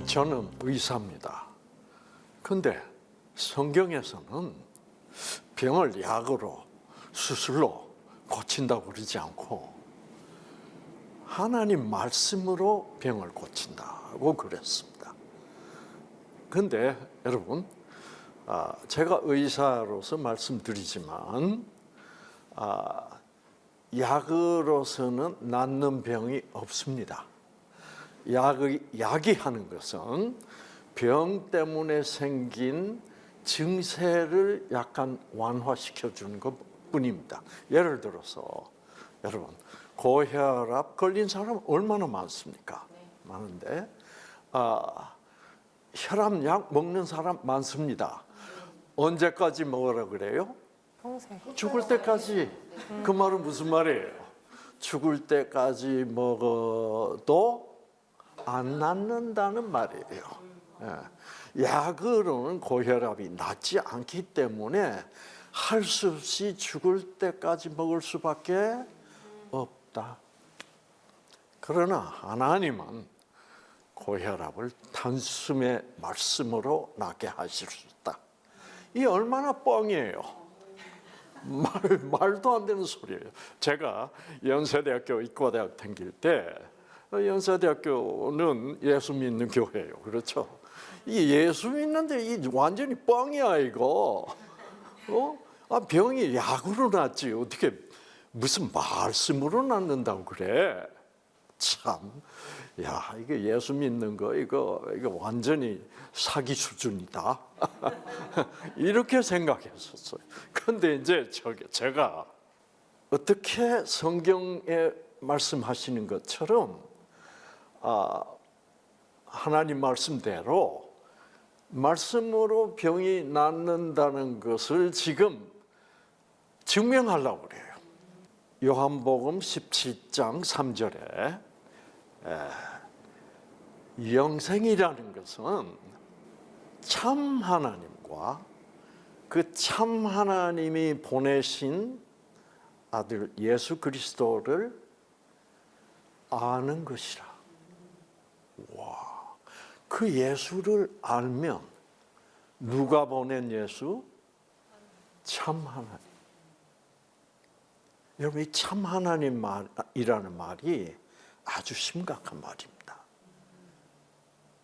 저는 의사입니다. 근데 성경에서는 병을 약으로, 수술로 고친다고 그러지 않고 하나님 말씀으로 병을 고친다고 그랬습니다. 근데 여러분, 제가 의사로서 말씀드리지만 약으로서는 낫는 병이 없습니다. 약이 하는 것은 병 때문에 생긴 증세를 약간 완화시켜 주는 것 뿐입니다. 예를 들어서 여러분, 고혈압 걸린 사람 얼마나 많습니까? 많은데 혈압약 먹는 사람 많습니다. 언제까지 먹으라 그래요? 평생. 죽을 때까지. 그 말은 무슨 말이에요? 죽을 때까지 먹어도 안 낫는다는 말이에요. 약으로는 고혈압이 낫지 않기 때문에 할 수 없이 죽을 때까지 먹을 수밖에 없다. 그러나 하나님은 고혈압을 단숨에 말씀으로 낫게 하실 수 있다. 이 얼마나 뻥이에요. 말도 안 되는 소리예요. 제가 연세대학교 의과대학 다닐 때, 연세대학교는 예수 믿는 교회예요. 그렇죠? 이 예수 믿는데 이 완전히 뻥이야 이거. 병이 약으로 낫지 어떻게 무슨 말씀으로 낫는다고 그래? 참, 야 이게 예수 믿는 거 이거 완전히 사기 수준이다. 이렇게 생각했었어요. 그런데 이제 제가 어떻게 성경에 말씀하시는 것처럼 하나님 말씀대로 말씀으로 병이 낫는다는 것을 지금 증명하려고 그래요. 요한복음 17장 3절에 영생이라는 것은 참 하나님과 그 참 하나님이 보내신 아들 예수 그리스도를 아는 것이라. 와, 그 예수를 알면 누가 보낸 예수? 참 하나님. 여러분, 이 참 하나님이라는 말이 아주 심각한 말입니다.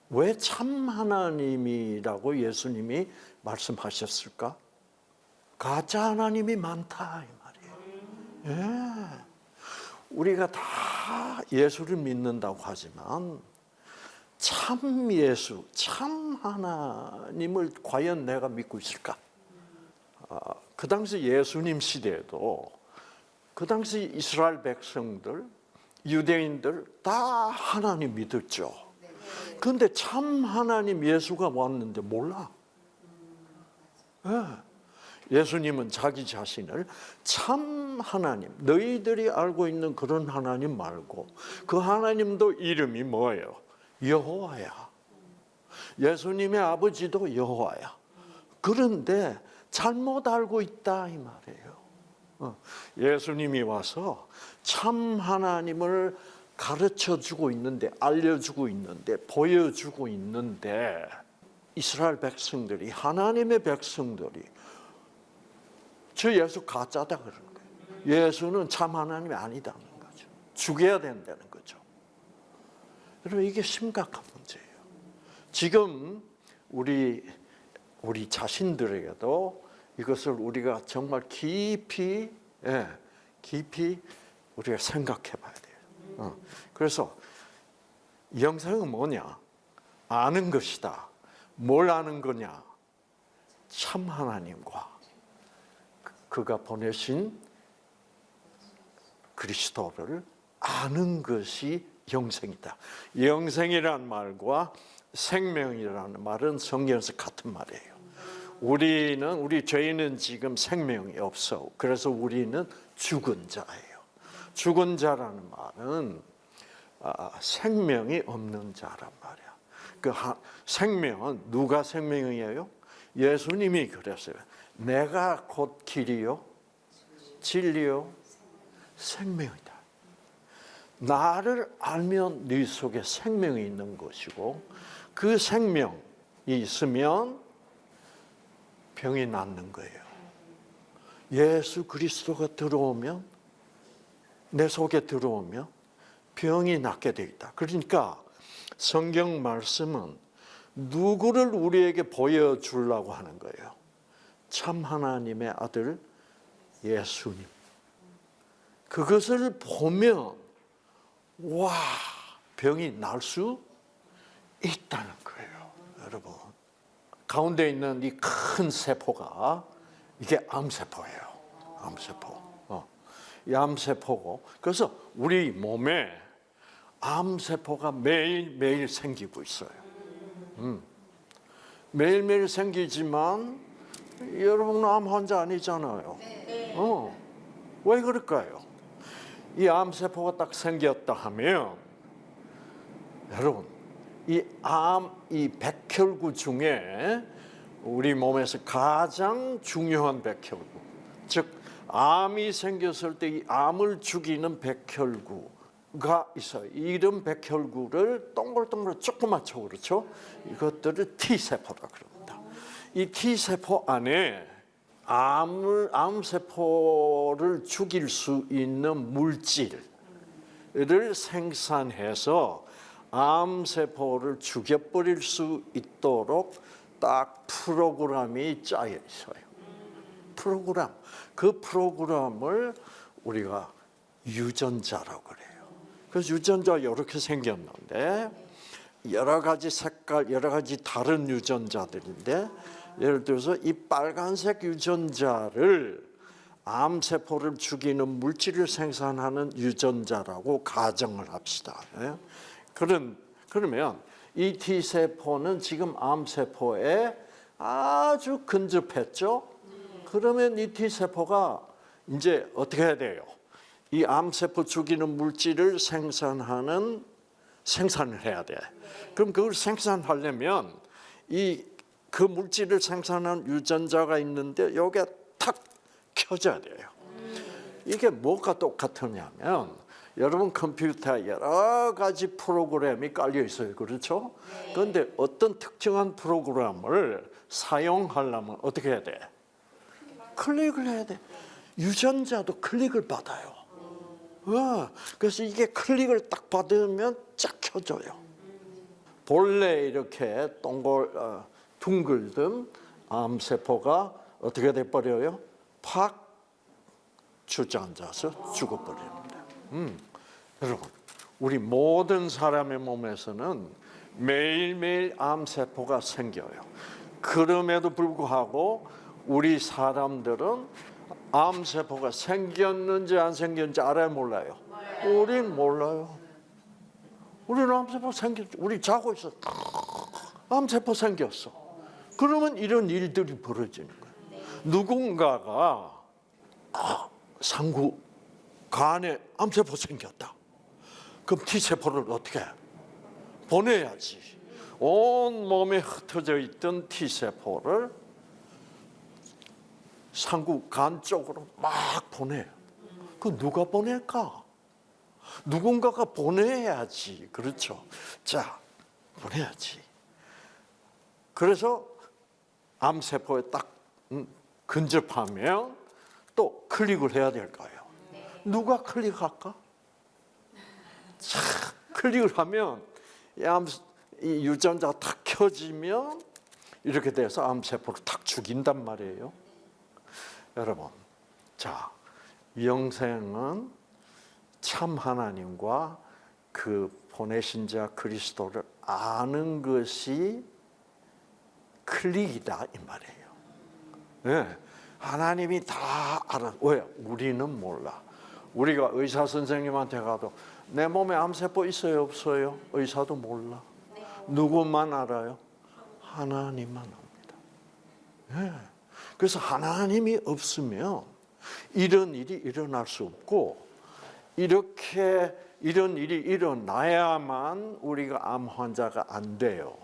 왜 참 하나님이라고 예수님이 말씀하셨을까? 가짜 하나님이 많다 이 말이에요. 예. 우리가 다 예수를 믿는다고 하지만 참 예수, 참 하나님을 과연 내가 믿고 있을까? 그 당시 예수님 시대에도 그 당시 이스라엘 백성들, 유대인들 다 하나님 믿었죠. 그런데 참 하나님 예수가 왔는데 몰라. 예수님은 자기 자신을 참 하나님, 너희들이 알고 있는 그런 하나님 말고 그 하나님도 이름이 뭐예요? 여호와야. 예수님의 아버지도 여호와야. 그런데 잘못 알고 있다 이 말이에요. 예수님이 와서 참 하나님을 가르쳐주고 있는데, 알려주고 있는데, 보여주고 있는데 이스라엘 백성들이, 하나님의 백성들이 저 예수 가짜다 그러는 거예요. 예수는 참 하나님이 아니다는 거죠. 죽여야 된다는 거죠. 여러분, 이게 심각한 문제예요. 지금 우리 자신들에게도 이것을 우리가 정말 깊이 우리가 생각해 봐야 돼요. 그래서 영생은 뭐냐? 아는 것이다. 뭘 아는 거냐? 참 하나님과 그가 보내신 그리스도를 아는 것이 영생이다. 영생이란 말과 생명이라는 말은 성경에서 같은 말이에요. 우리 죄인은 지금 생명이 없어. 그래서 우리는 죽은 자예요. 죽은 자라는 말은 생명이 없는 자란 말이야. 그 생명은 누가 생명이에요? 예수님이 그랬어요. 내가 곧 길이요, 진리요, 생명이다. 나를 알면 네 속에 생명이 있는 것이고 그 생명이 있으면 병이 낫는 거예요. 예수 그리스도가 들어오면, 내 속에 들어오면 병이 낫게 되어 있다. 그러니까 성경 말씀은 누구를 우리에게 보여주려고 하는 거예요? 참 하나님의 아들 예수님. 그것을 보면 와, 병이 날 수 있다는 거예요. 여러분, 가운데 있는 이 큰 세포가 이게 암세포예요. 암세포. 이 암세포고, 그래서 우리 몸에 암세포가 매일매일 생기고 있어요. 매일매일 생기지만 여러분 암 환자 아니잖아요. 왜 그럴까요? 이 암세포가 딱 생겼다 하면 여러분, 이 백혈구 중에 우리 몸에서 가장 중요한 백혈구, 즉 암이 생겼을 때 이 암을 죽이는 백혈구가 있어요. 이런 백혈구를 동글동글 조그맣죠, 그렇죠? 이것들을 T세포라 그럽니다. 이 T세포 안에 암세포를 죽일 수 있는 물질을 생산해서 암세포를 죽여버릴 수 있도록 딱 프로그램이 짜여 있어요. 프로그램. 그 프로그램을 우리가 유전자라고 그래요. 그래서 유전자가 이렇게 생겼는데 여러 가지 색깔, 여러 가지 다른 유전자들인데 예를 들어서 이 빨간색 유전자를 암세포를 죽이는 물질을 생산하는 유전자라고 가정을 합시다. 그러면 이 T세포는 지금 암세포에 아주 근접했죠? 그러면 이 T세포가 이제 어떻게 해야 돼요? 이 암세포 죽이는 물질을 생산을 해야 돼. 그럼 그걸 생산하려면 그 물질을 생산한 유전자가 있는데 여기에 탁 켜져야 돼요. 이게 뭐가 똑같으냐면 여러분 컴퓨터에 여러 가지 프로그램이 깔려 있어요. 그렇죠? 그런데 어떤 특정한 프로그램을 사용하려면 어떻게 해야 돼? 클릭을 해야 돼. 유전자도 클릭을 받아요. 그래서 이게 클릭을 딱 받으면 쫙 켜져요. 본래 이렇게 둥글던 암세포가 어떻게 돼버려요? 팍 주저앉아서 죽어버립니다. 여러분, 우리 모든 사람의 몸에서는 매일매일 암세포가 생겨요. 그럼에도 불구하고 우리 사람들은 암세포가 생겼는지 안 생겼는지 알아요, 몰라요? 우린 몰라요. 우리는 암세포 생겼죠. 우리 자고 있어. 암세포 생겼어. 그러면 이런 일들이 벌어지는 거예요. 누군가가 상구 간에 암세포 생겼다. 그럼 T세포를 어떻게 해? 보내야지. 온 몸에 흩어져 있던 T세포를 상구 간 쪽으로 막 보내요. 그 누가 보낼까? 누군가가 보내야지. 그렇죠? 자, 보내야지. 그래서 암세포에 딱 근접하면 또 클릭을 해야 될 거예요. 누가 클릭할까? 자, 클릭을 하면 이 유전자가 탁 켜지면 이렇게 돼서 암세포를 탁 죽인단 말이에요. 여러분, 자, 영생은 참 하나님과 그 보내신 자 그리스도를 아는 것이 클릭이다 이 말이에요. 네, 하나님이 다 알아. 왜? 우리는 몰라. 우리가 의사 선생님한테 가도 내 몸에 암세포 있어요, 없어요? 의사도 몰라. 누구만 알아요? 하나님만 압니다. 네. 그래서 하나님이 없으면 이런 일이 일어날 수 없고, 이렇게 이런 일이 일어나야만 우리가 암 환자가 안 돼요.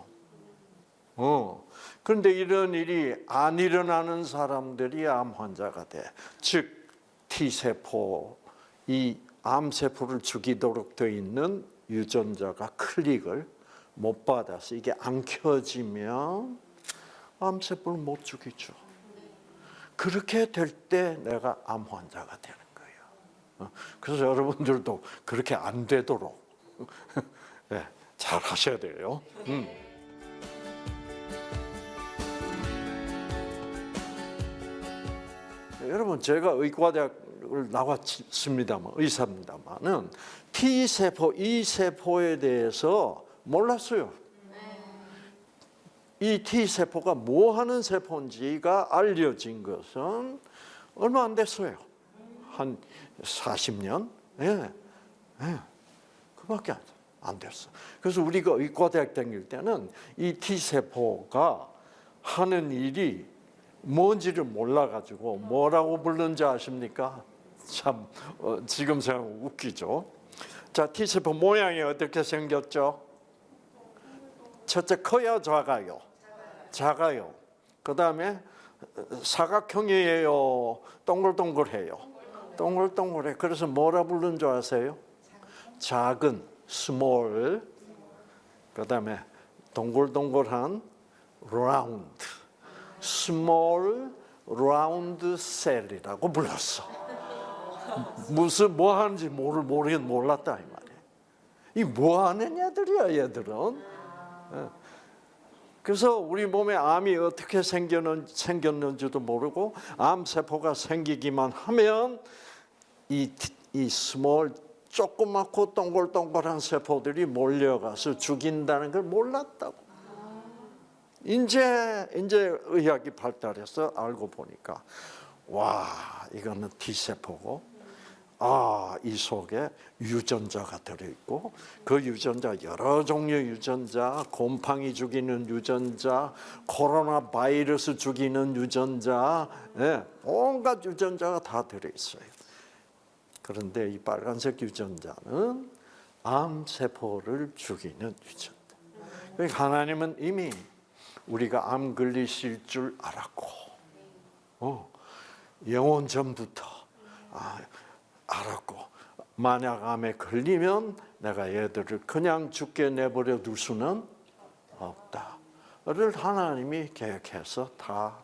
그런데 이런 일이 안 일어나는 사람들이 암 환자가 돼. 즉 T세포, 이 암세포를 죽이도록 되어 있는 유전자가 클릭을 못 받아서 이게 안 켜지면 암세포를 못 죽이죠. 그렇게 될 때 내가 암 환자가 되는 거예요. 그래서 여러분들도 그렇게 안 되도록 네, 잘 하셔야 돼요. 여러분, 제가 의과대학을 나왔습니다만, 의사입니다만은 T세포, E세포에 대해서 몰랐어요. 이 T세포가 뭐 하는 세포인지가 알려진 것은 얼마 안 됐어요. 한 40년? 예. 그밖에 안 됐어. 그래서 우리가 의과대학 다닐 때는 이 T세포가 하는 일이 뭔지를 몰라가지고 뭐라고 부르는지 아십니까? 참 지금 생각하면 웃기죠. 자, T세포 모양이 어떻게 생겼죠? 첫째, 커요, 작아요? 작아요. 그 다음에 사각형이에요, 동글동글해요? 동글동글해. 그래서 뭐라 부르는 줄 아세요? 작은, small. 그 다음에 동글동글한 round. small round cell이라고 불렀어. 무슨 뭐 하는지 몰랐다 이 말이에요. 이 뭐 하는 애들이야, 얘들은. 그래서 우리 몸에 암이 어떻게 생겼는지도 모르고 암세포가 생기기만 하면 이 small 조그맣고 동글동글한 세포들이 몰려가서 죽인다는 걸 몰랐다고. 이제 의학이 발달해서 알고 보니까 와, 이거는 T세포고, 이 속에 유전자가 들어있고 그 유전자, 여러 종류의 유전자, 곰팡이 죽이는 유전자, 코로나 바이러스 죽이는 유전자, 온갖 유전자가 다 들어있어요. 그런데 이 빨간색 유전자는 암세포를 죽이는 유전자. 그러니까 하나님은 이미 우리가 암 걸리실 줄 알았고, 영원 전부터 알았고, 만약 암에 걸리면 내가 얘들을 그냥 죽게 내버려 둘 수는 없다를 하나님이 계획해서 다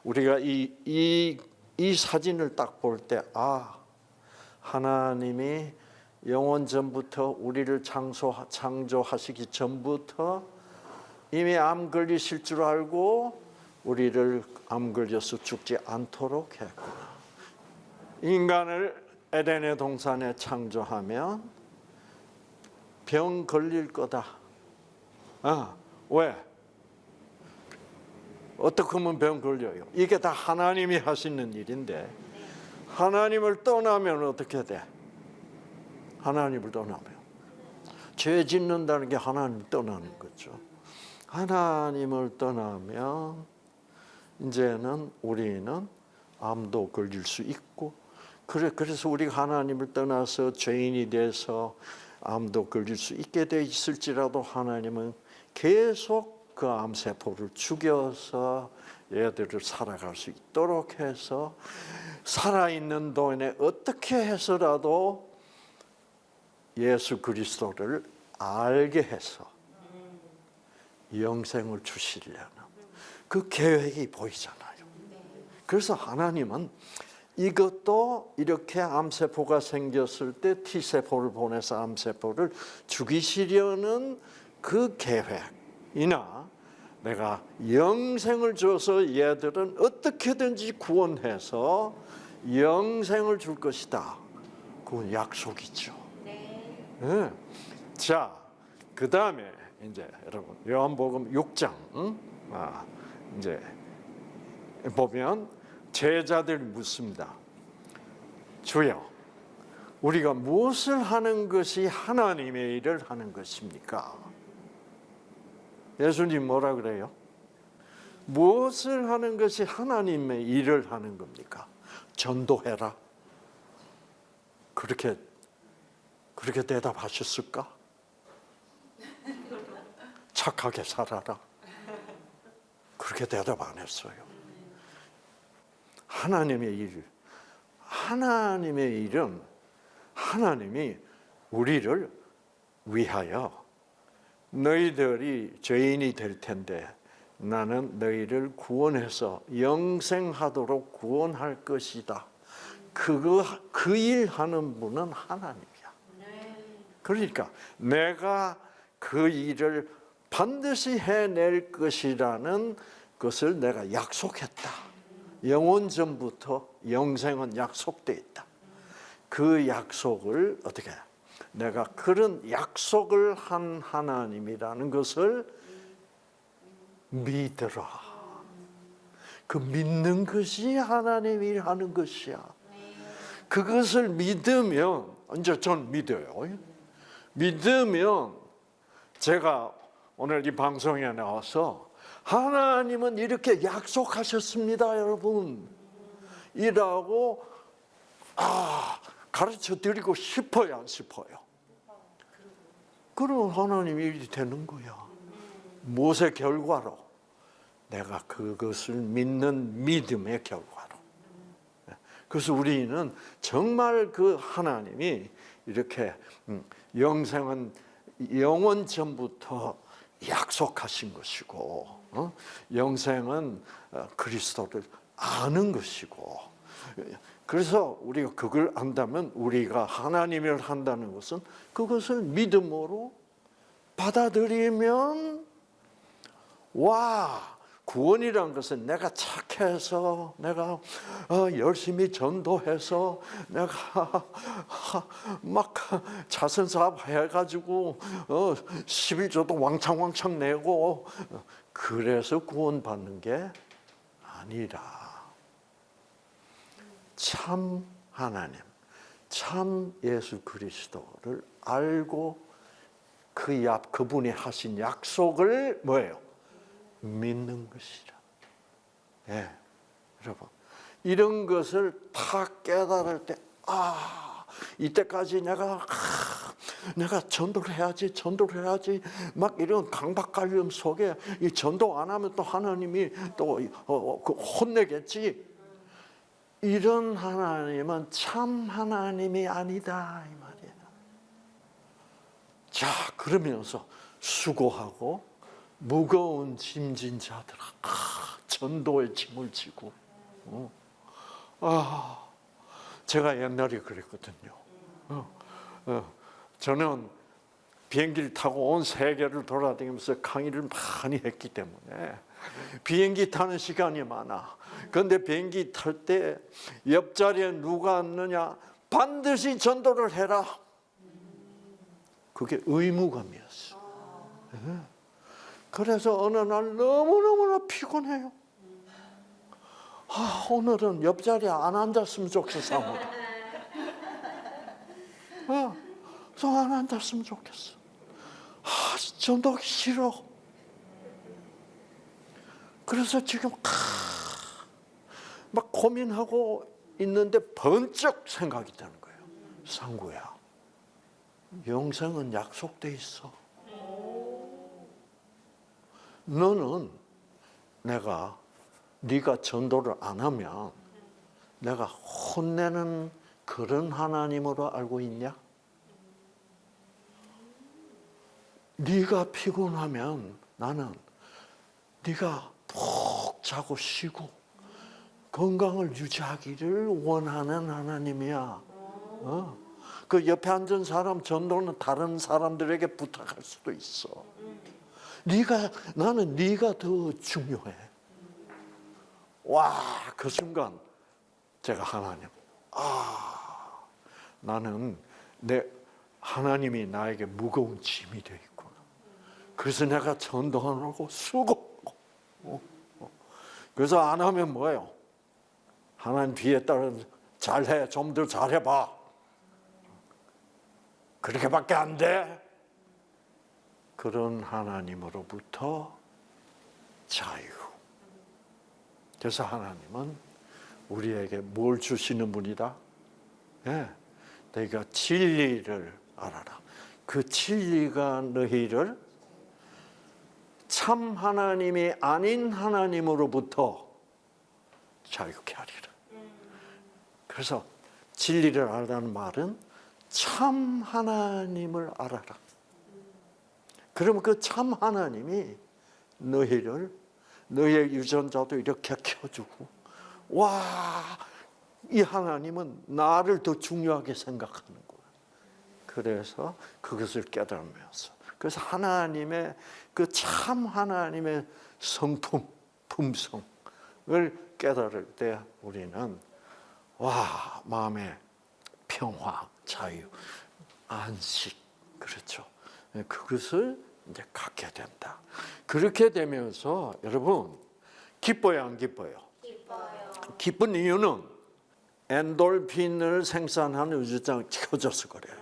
우리가 이 사진을 딱 볼 때 하나님이 영원 전부터 우리를 창조하시기 전부터 이미 암 걸리실 줄 알고 우리를 암 걸려서 죽지 않도록 했구나. 인간을 에덴의 동산에 창조하면 병 걸릴 거다. 왜? 어떻게 하면 병 걸려요? 이게 다 하나님이 하시는 일인데 하나님을 떠나면 어떻게 돼? 하나님을 떠나면 죄 짓는다는 게 하나님을 떠나는 거죠. 하나님을 떠나면 이제는 우리는 암도 걸릴 수 있고, 그래서 우리가 하나님을 떠나서 죄인이 돼서 암도 걸릴 수 있게 돼 있을지라도 하나님은 계속 그 암세포를 죽여서 얘들을 살아갈 수 있도록 해서 살아있는 동안에 어떻게 해서라도 예수 그리스도를 알게 해서 영생을 주시려는 그 계획이 보이잖아요. 그래서 하나님은 이것도 이렇게 암세포가 생겼을 때 T세포를 보내서 암세포를 죽이시려는 그 계획이나 내가 영생을 줘서 얘들은 어떻게든지 구원해서 영생을 줄 것이다. 그건 약속이죠. 네. 자, 그 다음에 이제 여러분 요한복음 6장 이제 보면 제자들이 묻습니다. 주여, 우리가 무엇을 하는 것이 하나님의 일을 하는 것입니까? 예수님 뭐라 그래요? 무엇을 하는 것이 하나님의 일을 하는 겁니까? 전도해라. 그렇게 대답하셨을까? 착하게 살아라. 그렇게 대답 안 했어요. 하나님의 일은 하나님이 우리를 위하여 너희들이 죄인이 될 텐데 나는 너희를 구원해서 영생하도록 구원할 것이다. 그 일 하는 분은 하나님이야. 그러니까 내가 그 일을 반드시 해낼 것이라는 것을 내가 약속했다. 영원 전부터 영생은 약속돼 있다. 그 약속을 어떻게 해? 내가 그런 약속을 한 하나님이라는 것을 믿어라. 그 믿는 것이 하나님이 하는 것이야. 그것을 믿으면 이제 전 믿어요. 믿으면 제가 오늘 이 방송에 나와서 하나님은 이렇게 약속하셨습니다, 여러분. 이라고 가르쳐 드리고 싶어요, 안 싶어요? 그럼 하나님이 일이 되는 거야. 무엇의 결과로? 내가 그것을 믿는 믿음의 결과로. 그래서 우리는 정말 그 하나님이 이렇게 영생은 영원 전부터 약속하신 것이고, 영생은 그리스도를 아는 것이고, 그래서 우리가 그걸 안다면 우리가 하나님을 한다는 것은 그것을 믿음으로 받아들이면, 와, 구원이란 것은 내가 착해서, 내가 열심히 전도해서, 내가 막 자선사업 해가지고 11조도 왕창왕창 내고 그래서 구원받는 게 아니라, 참 하나님, 참 예수 그리스도를 알고 그분이 하신 약속을 뭐예요? 믿는 것이라. 예, 여러분, 이런 것을 다 깨달을 때, 이때까지 내가 전도를 해야지, 막 이런 강박관념 속에 이 전도 안 하면 또 하나님이 또 혼내겠지. 이런 하나님은 참 하나님이 아니다, 이 말이에요. 자, 그러면서 수고하고 무거운 짐진 자들아, 전도의 짐을 지고. 제가 옛날에 그랬거든요. 저는 비행기를 타고 온 세계를 돌아다니면서 강의를 많이 했기 때문에 비행기 타는 시간이 많아. 그런데 비행기 탈 때 옆자리에 누가 앉느냐, 반드시 전도를 해라. 그게 의무감이었어. 그래서 어느 날 너무너무나 피곤해요. 오늘은 옆자리에 안 앉았으면 좋겠어. 안 앉았으면 좋겠어. 전도하기 싫어. 그래서 지금 막 고민하고 있는데 번쩍 생각이 드는 거예요. 상구야, 영생은 약속돼 있어. 너는 네가 전도를 안 하면 내가 혼내는 그런 하나님으로 알고 있냐? 네가 피곤하면 나는 네가 푹 자고 쉬고 건강을 유지하기를 원하는 하나님이야. 그 옆에 앉은 사람 전도는 다른 사람들에게 부탁할 수도 있어. 나는 네가 더 중요해. 와, 그 순간 제가 하나님, 나는 하나님이 나에게 무거운 짐이 되어 있구나. 그래서 내가 전도하려고 수고하고. 그래서 안 하면 뭐예요? 하나님 뒤에 따라 잘해, 좀 더 잘해봐. 그렇게밖에 안 돼. 그런 하나님으로부터 자유. 그래서 하나님은 우리에게 뭘 주시는 분이다? 너희가 진리를 알아라. 그 진리가 너희를 참 하나님이 아닌 하나님으로부터 자유케 하리라. 그래서 진리를 알라는 말은 참 하나님을 알아라. 그러면 그 참 하나님이 너희의 유전자도 이렇게 켜주고, 와, 이 하나님은 나를 더 중요하게 생각하는 거야. 그래서 그것을 깨달으면서, 그래서 하나님의 그 참 하나님의 성품, 품성을 깨달을 때 우리는 와, 마음의 평화, 자유, 안식, 그렇죠. 그것을 이제 갖게 된다. 그렇게 되면서 여러분 기뻐요, 안 기뻐요? 기뻐요. 기쁜 이유는 엔돌핀을 생산하는 유전자가 켜져서 그래요.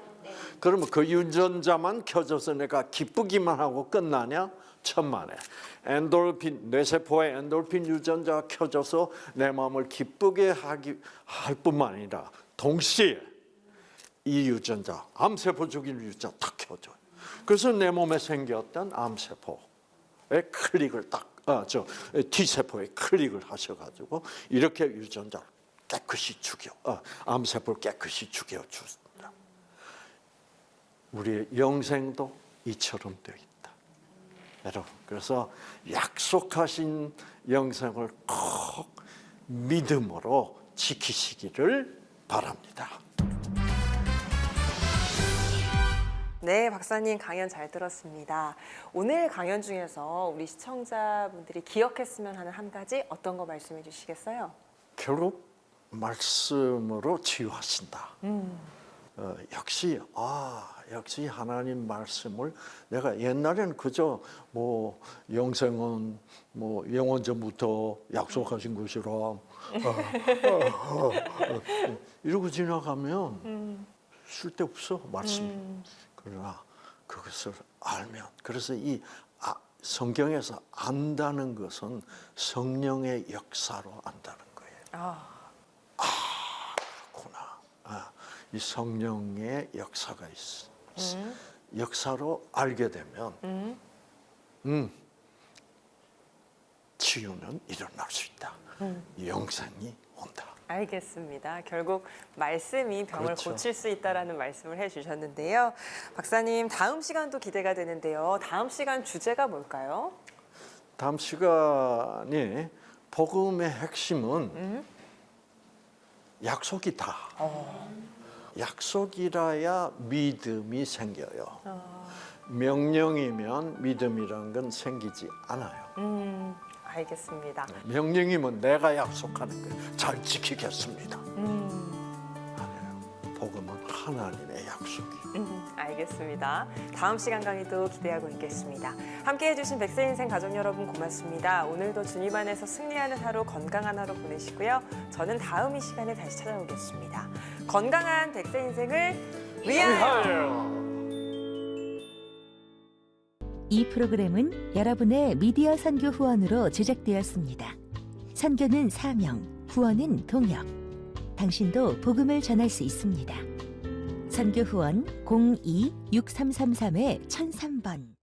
그러면 그 유전자만 켜져서 내가 기쁘기만 하고 끝나냐? 천만에. 엔돌핀, 뇌세포의 엔돌핀 유전자가 켜져서 내 마음을 기쁘게 할 뿐만 아니라 동시에 이 유전자, 암세포 죽이는 유전자 딱 켜져요. 그래서 내 몸에 생겼던 암세포의 클릭을 T세포에 클릭을 하셔가지고 이렇게 유전자를 깨끗이 암세포를 깨끗이 죽여줍니다. 우리의 영생도 이처럼 되어 있다. 여러분, 그래서 약속하신 영생을 꼭 믿음으로 지키시기를 바랍니다. 네, 박사님 강연 잘 들었습니다. 오늘 강연 중에서 우리 시청자분들이 기억했으면 하는 한 가지 어떤 거 말씀해 주시겠어요? 결국 말씀으로 치유하신다. 역시 하나님 말씀을 내가 옛날에는 그저 뭐 영생은 뭐 영원 전부터 약속하신 것이라 이러고 지나가면 쓸데없어 말씀. 그러나 그것을 알면, 그래서 이 성경에서 안다는 것은 성령의 역사로 안다는 거예요. 그렇구나. 이 성령의 역사가 있어. 역사로 알게 되면 치유는 일어날 수 있다. 영생이 온다. 알겠습니다. 결국 말씀이 병을 그렇죠. 고칠 수 있다라는 말씀을 해주셨는데요. 박사님, 다음 시간도 기대가 되는데요. 다음 시간 주제가 뭘까요? 다음 시간이 복음의 핵심은 약속이다. 약속이라야 믿음이 생겨요. 명령이면 믿음이란 건 생기지 않아요. 알겠습니다. 명령이면 내가 약속하는 거예요. 잘 지키겠습니다. 아니에요. 복음은 하나님의 약속이에요. 알겠습니다. 다음 시간 강의도 기대하고 있겠습니다. 함께해 주신 백세인생 가족 여러분 고맙습니다. 오늘도 주님 안에서 승리하는 하루, 건강한 하루 보내시고요. 저는 다음 이 시간에 다시 찾아오겠습니다. 건강한 백세인생을 위하여! 이 프로그램은 여러분의 미디어 선교 후원으로 제작되었습니다. 선교는 사명, 후원은 동역. 당신도 복음을 전할 수 있습니다. 선교 후원 02-6333-1003번